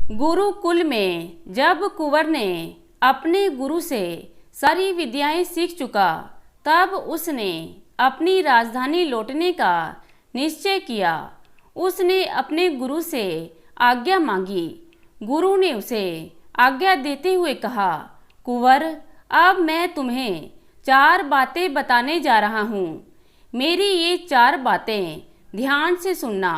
गुरुकुल में जब कुंवर ने अपने गुरु से सारी विद्याएं सीख चुका, तब उसने अपनी राजधानी लौटने का निश्चय किया। उसने अपने गुरु से आज्ञा मांगी। गुरु ने उसे आज्ञा देते हुए कहा, कुंवर, अब मैं तुम्हें 4 बातें बताने जा रहा हूँ। मेरी ये 4 बातें ध्यान से सुनना।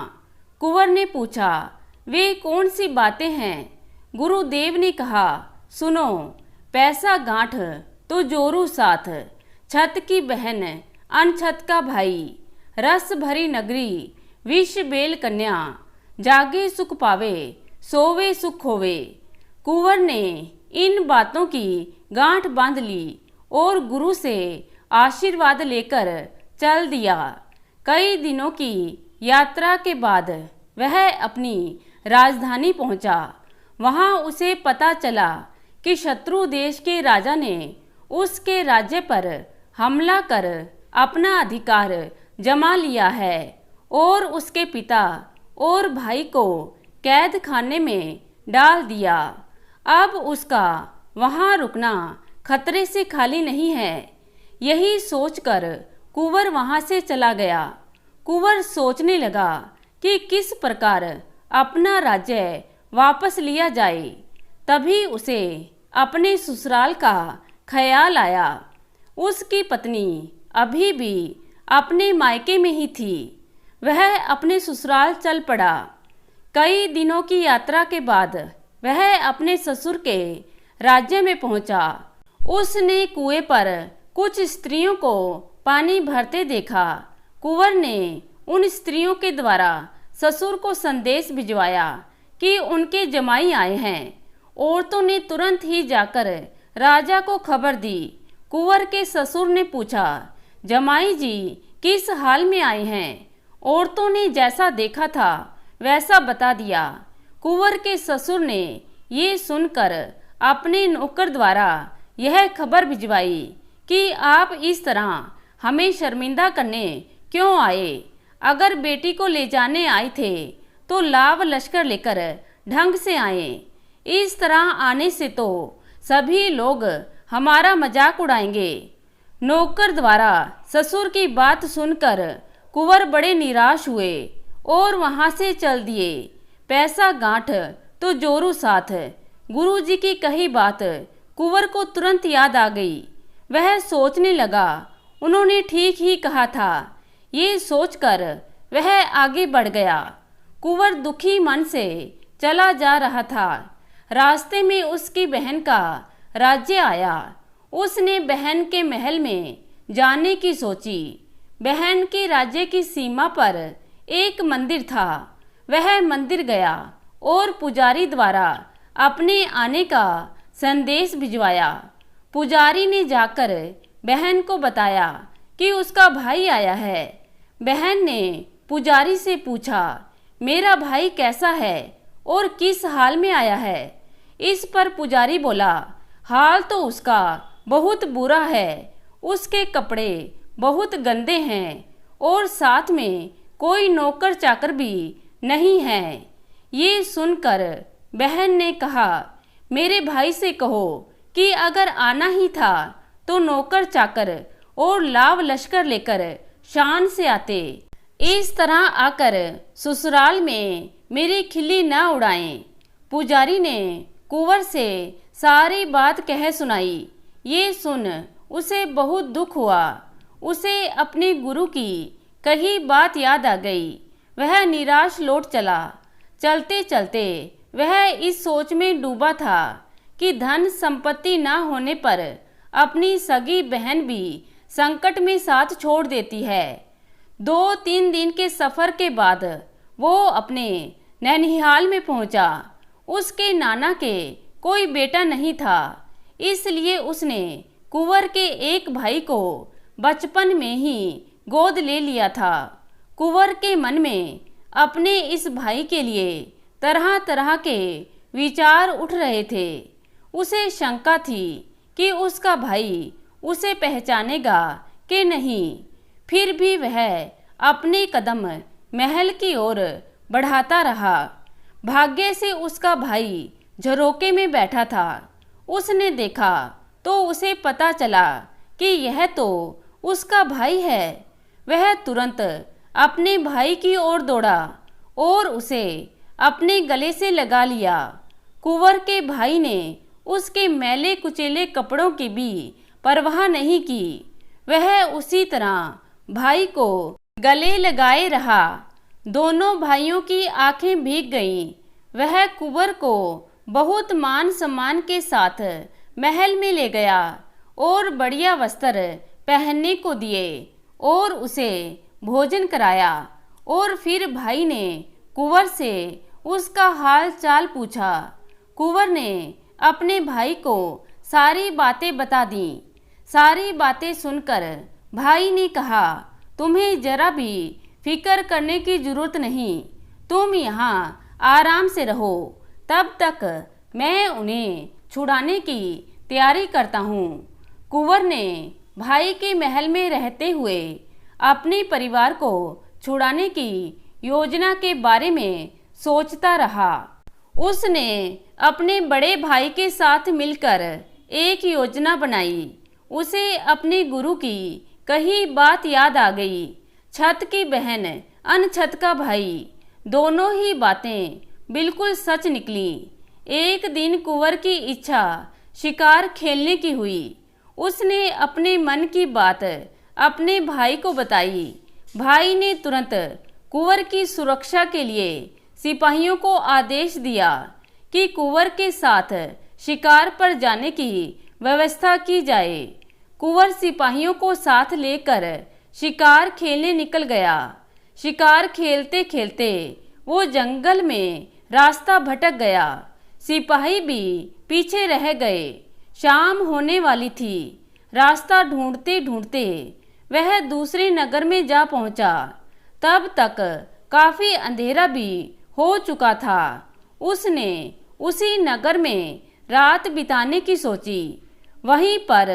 कुंवर ने पूछा, वे कौन सी बातें हैं? गुरुदेव ने कहा, सुनो। पैसा गांठ तो जोरू साथ, छत की बहन अनछत का भाई, रस भरी नगरी विष बेल कन्या, जागे सुख पावे सोवे सुख होवे। कुंवर ने इन बातों की गांठ बांध ली और गुरु से आशीर्वाद लेकर चल दिया। कई दिनों की यात्रा के बाद वह अपनी राजधानी पहुंचा। वहां उसे पता चला कि शत्रु देश के राजा ने उसके राज्य पर हमला कर अपना अधिकार जमा लिया है और उसके पिता और भाई को कैद खाने में डाल दिया। अब उसका वहां रुकना खतरे से खाली नहीं है। यही सोचकर कुंवर वहां से चला गया। कुंवर सोचने लगा कि किस प्रकार अपना राज्य वापस लिया जाए। तभी उसे अपने ससुराल का ख्याल आया। उसकी पत्नी अभी भी अपने मायके में ही थी। वह अपने ससुराल चल पड़ा। कई दिनों की यात्रा के बाद वह अपने ससुर के राज्य में पहुंचा। उसने कुएं पर कुछ स्त्रियों को पानी भरते देखा। कुंवर ने उन स्त्रियों के द्वारा ससुर को संदेश भिजवाया कि उनके जमाई आए हैं। औरतों ने तुरंत ही जाकर राजा को खबर दी। कुंवर के ससुर ने पूछा, जमाई जी किस हाल में आए हैं? औरतों ने जैसा देखा था वैसा बता दिया। कुंवर के ससुर ने ये सुनकर अपने नौकर द्वारा यह खबर भिजवाई कि आप इस तरह हमें शर्मिंदा करने क्यों आए? अगर बेटी को ले जाने आए थे तो लाव लश्कर लेकर ढंग से आए। इस तरह आने से तो सभी लोग हमारा मजाक उड़ाएंगे। नौकर द्वारा ससुर की बात सुनकर कुंवर बड़े निराश हुए और वहां से चल दिए। पैसा गांठ तो जोरू साथ। गुरुजी की कही बात कुंवर को तुरंत याद आ गई। वह सोचने लगा, उन्होंने ठीक ही कहा था। ये सोचकर वह आगे बढ़ गया। कुंवर दुखी मन से चला जा रहा था। रास्ते में उसकी बहन का राज्य आया। उसने बहन के महल में जाने की सोची। बहन के राज्य की सीमा पर एक मंदिर था। वह मंदिर गया और पुजारी द्वारा अपने आने का संदेश भिजवाया। पुजारी ने जाकर बहन को बताया कि उसका भाई आया है। बहन ने पुजारी से पूछा, मेरा भाई कैसा है और किस हाल में आया है? इस पर पुजारी बोला, हाल तो उसका बहुत बुरा है। उसके कपड़े बहुत गंदे हैं और साथ में कोई नौकर चाकर भी नहीं है। ये सुनकर बहन ने कहा, मेरे भाई से कहो कि अगर आना ही था तो नौकर चाकर और लाव लश्कर लेकर शान से आते। इस तरह आकर ससुराल में मेरी खिल्ली न उड़ाएं। पुजारी ने कुंवर से सारी बात कह सुनाई। ये सुन उसे बहुत दुख हुआ। उसे अपने गुरु की कही बात याद आ गई। वह निराश लौट चला। चलते चलते वह इस सोच में डूबा था कि धन संपत्ति न होने पर अपनी सगी बहन भी संकट में साथ छोड़ देती है। 2-3 दिन के सफर के बाद वो अपने नैनिहाल में पहुंचा। उसके नाना के कोई बेटा नहीं था, इसलिए उसने कुंवर के एक भाई को बचपन में ही गोद ले लिया था। कुंवर के मन में अपने इस भाई के लिए तरह तरह के विचार उठ रहे थे। उसे शंका थी कि उसका भाई उसे पहचानेगा कि नहीं। फिर भी वह अपने कदम महल की ओर बढ़ाता रहा। भाग्य से उसका भाई झरोके में बैठा था। उसने देखा तो उसे पता चला कि यह तो उसका भाई है। वह तुरंत अपने भाई की ओर दौड़ा और उसे अपने गले से लगा लिया। कुंवर के भाई ने उसके मैले कुचेले कपड़ों की भी परवाह नहीं की। वह उसी तरह भाई को गले लगाए रहा। दोनों भाइयों की आंखें भीग गईं। वह कुंवर को बहुत मान सम्मान के साथ महल में ले गया और बढ़िया वस्त्र पहनने को दिए और उसे भोजन कराया। और फिर भाई ने कुंवर से उसका हाल चाल पूछा। कुंवर ने अपने भाई को सारी बातें बता दी। सारी बातें सुनकर भाई ने कहा, तुम्हें जरा भी फिक्र करने की जरूरत नहीं, तुम यहाँ आराम से रहो, तब तक मैं उन्हें छुड़ाने की तैयारी करता हूँ। कुंवर ने भाई के महल में रहते हुए अपने परिवार को छुड़ाने की योजना के बारे में सोचता रहा। उसने अपने बड़े भाई के साथ मिलकर एक योजना बनाई। उसे अपने गुरु की कही बात याद आ गई। छत की बहन अनछत का भाई, दोनों ही बातें बिल्कुल सच निकली। एक दिन कुंवर की इच्छा शिकार खेलने की हुई। उसने अपने मन की बात अपने भाई को बताई। भाई ने तुरंत कुंवर की सुरक्षा के लिए सिपाहियों को आदेश दिया कि कुंवर के साथ शिकार पर जाने की व्यवस्था की जाए। कुंवर सिपाहियों को साथ लेकर शिकार खेलने निकल गया। शिकार खेलते खेलते वो जंगल में रास्ता भटक गया। सिपाही भी पीछे रह गए। शाम होने वाली थी। रास्ता ढूंढते ढूंढते वह दूसरे नगर में जा पहुंचा। तब तक काफी अंधेरा भी हो चुका था। उसने उसी नगर में रात बिताने की सोची। वहीं पर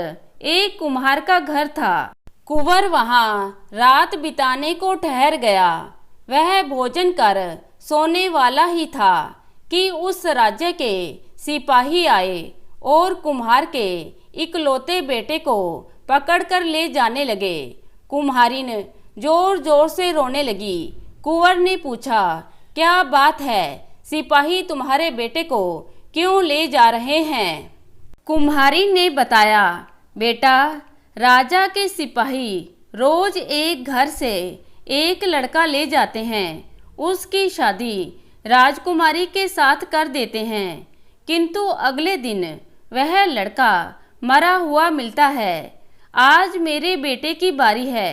एक कुम्हार का घर था। कुंवर वहां रात बिताने को ठहर गया। वह भोजन कर सोने वाला ही था कि उस राज्य के सिपाही आए और कुम्हार के इकलौते बेटे को पकड़कर ले जाने लगे। कुम्हारिन जोर जोर से रोने लगी। कुंवर ने पूछा, क्या बात है? सिपाही तुम्हारे बेटे को क्यों ले जा रहे हैं? कुम्हारी ने बताया, बेटा, राजा के सिपाही रोज एक घर से एक लड़का ले जाते हैं। उसकी शादी राजकुमारी के साथ कर देते हैं, किंतु अगले दिन वह लड़का मरा हुआ मिलता है। आज मेरे बेटे की बारी है।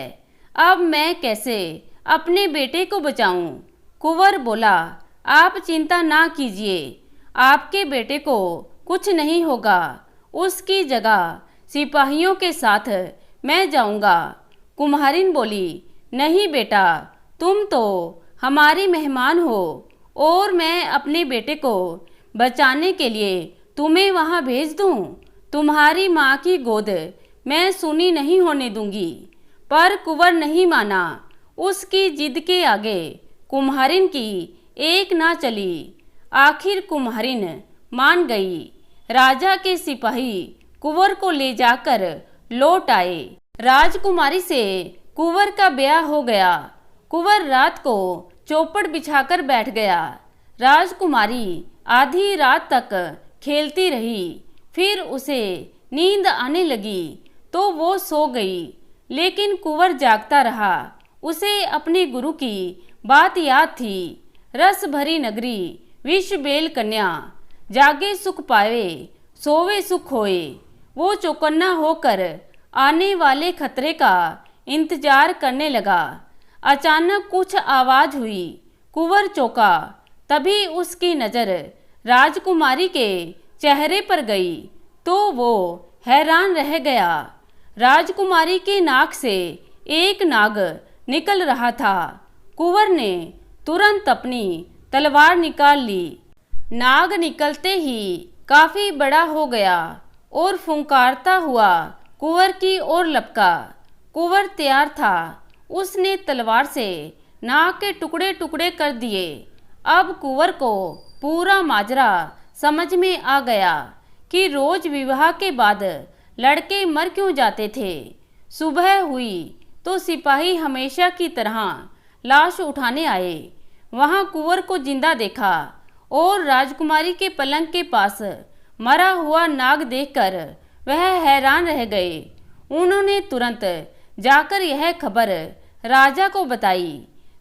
अब मैं कैसे अपने बेटे को बचाऊं? कुंवर बोला, आप चिंता ना कीजिए, आपके बेटे को कुछ नहीं होगा। उसकी जगह सिपाहियों के साथ मैं जाऊंगा। कुम्हारिन बोली, नहीं बेटा, तुम तो हमारी मेहमान हो और मैं अपने बेटे को बचाने के लिए तुम्हें वहां भेज दूं। तुम्हारी माँ की गोद मैं सुनी नहीं होने दूंगी। पर कुंवर नहीं माना। उसकी जिद के आगे कुम्हारिन की एक ना चली। आखिर कुम्हारिन मान गई। राजा के सिपाही कुंवर को ले जाकर लौट आए। राजकुमारी से कुंवर का ब्याह हो गया। कुंवर रात को चौपड़ बिछाकर बैठ गया। राजकुमारी आधी रात तक खेलती रही। फिर उसे नींद आने लगी तो वो सो गई। लेकिन कुंवर जागता रहा। उसे अपने गुरु की बात याद थी। रस भरी नगरी विष बेल कन्या, जागे सुख पावे सोवे सुख होए। वो चौकन्ना होकर आने वाले खतरे का इंतजार करने लगा। अचानक कुछ आवाज हुई। कुंवर चौंका। तभी उसकी नजर राजकुमारी के चेहरे पर गई तो वो हैरान रह गया। राजकुमारी के नाक से एक नाग निकल रहा था। कुंवर ने तुरंत अपनी तलवार निकाल ली। नाग निकलते ही काफी बड़ा हो गया और फुंकारता हुआ कुंवर की ओर लपका। कुंवर तैयार था। उसने तलवार से नाग के टुकड़े टुकड़े कर दिए। अब कुंवर को पूरा माजरा समझ में आ गया कि रोज विवाह के बाद लड़के मर क्यों जाते थे। सुबह हुई तो सिपाही हमेशा की तरह लाश उठाने आए। वहां कुंवर को जिंदा देखा और राजकुमारी के पलंग के पास मरा हुआ नाग देखकर वह हैरान रह गए। उन्होंने तुरंत जाकर यह खबर राजा को बताई।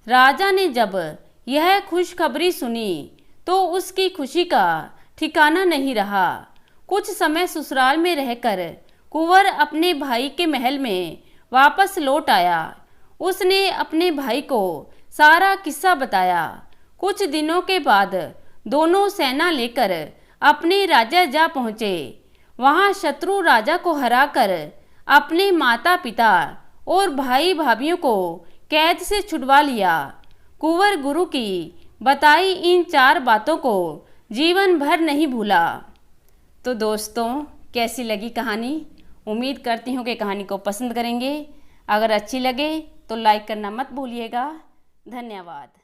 राजा ने जब यह खुशखबरी सुनी तो उसकी खुशी का ठिकाना नहीं रहा। कुछ समय ससुराल में रहकर कुंवर अपने भाई के महल में वापस लौट आया। उसने अपने भाई को सारा किस्सा बताया। कुछ दिनों के बाद दोनों सेना लेकर अपने राज्य जा पहुँचे। वहाँ शत्रु राजा को हराकर अपने माता पिता और भाई भाभीयों को कैद से छुड़वा लिया। कुंवर गुरु की बताई इन 4 बातों को जीवन भर नहीं भूला। तो दोस्तों, कैसी लगी कहानी? उम्मीद करती हूँ कि कहानी को पसंद करेंगे। अगर अच्छी लगे तो लाइक करना मत भूलिएगा। धन्यवाद।